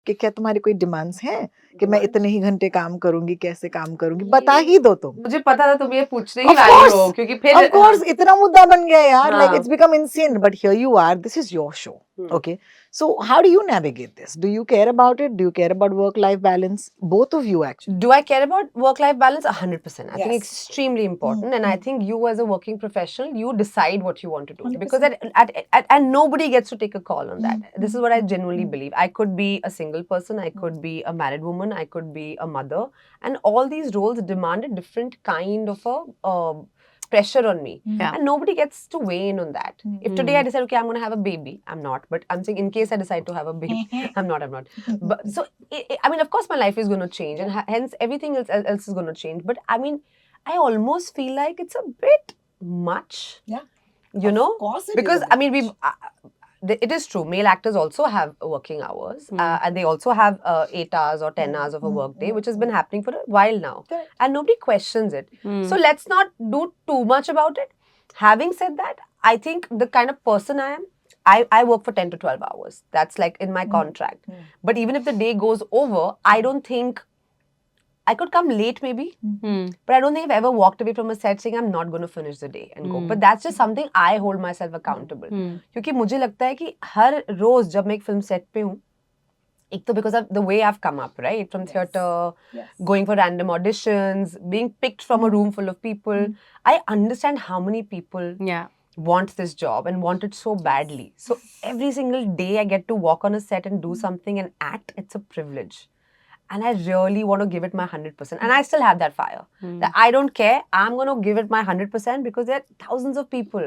कि क्या तुम्हारी कोई डिमांड्स हैं कि मैं इतने ही घंटे काम करूंगी, कैसे काम करूंगी, बता ही दो तुम। मुझे पता था तुम ये पूछने ही Of वाली course, हो, क्योंकि फिर of course, इतना मुद्दा बन गया यार, like हाँ. it's become insane. But here you are, this is your show, okay? So how do you navigate this? Do you care about it? Do you care about work-life balance? Both of you actually. Do I care about work-life balance? 100%. I think Yes. it's extremely important, and I think you as a working professional, you decide what you want to do 100%. because and nobody gets to take a call on that. This is what I genuinely believe. I could be a single person, I could be a married woman, I could be a mother, and all these roles demand a different kind of a pressure on me, and nobody gets to weigh in on that. If today I decide, okay, I'm going to have a baby, I'm not, but I'm saying in case I decide to have a baby, I'm not. But so I mean, of course, my life is going to change, and hence everything else is going to change. But I mean, I almost feel like it's a bit much. Yeah. You know, Of course it because is a I mean, bit it is true. Male actors also have working hours, and they also have 8 hours or 10 hours of a work day, which has been happening for a while now, Correct. and nobody questions it. So let's not do too much about it. Having said that, I think the kind of person I am, I work for 10 to 12 hours. That's like in my contract. But even if the day goes over, I don't think I could come late maybe. But I don't think I've ever walked away from a set saying I'm not going to finish the day and go. But that's just something I hold myself accountable. क्योंकि मुझे लगता है कि हर रोज जब मैं एक film set पे हूँ, एक तो because of the way I've come up, right? From theatre, going for random auditions, being picked from a room full of people. I understand how many people want this job and want it so badly. So every single day I get to walk on a set and do something and act, it's a privilege. And I really want to give it my 100%. And I still have that fire. That I don't care. I'm going to give it my 100% because there are thousands of people,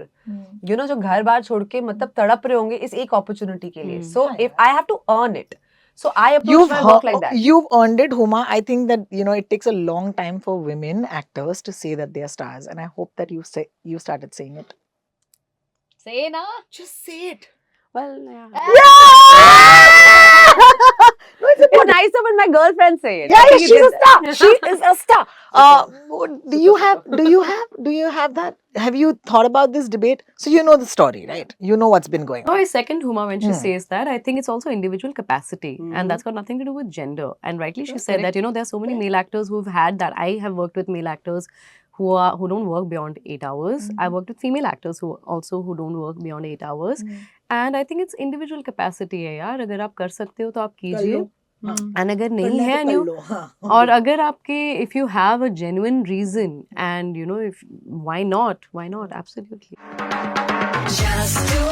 you know, जो घर बार छोड़ के मतलब तड़प रहे होंगे इस एक opportunity के लिए. So if I have to earn it, so I approach my work like that. You've earned it, Huma. I think that, you know, it takes a long time for women actors to say that they are stars. And I hope that you started saying it. Say na. Just say it. Well, yeah. No, it's nicer when my girlfriends say it. Yeah, she's a star. She is a star. Do you have that? Have you thought about this debate? So you know the story, right? You know what's been going No, on. I second Huma when she says that. I think it's also individual capacity, and that's got nothing to do with gender. And rightly she said that, you know, there are so many male actors who've had that. I have worked with male actors who don't work beyond 8 hours. I've worked with female actors who don't work beyond 8 hours. And I think it's individual capacity है यार. अगर आप कर सकते हो तो आप कीजिए. And अगर नहीं है and you, और अगर आपके, if you have a genuine reason and you know, if why not, absolutely. Just do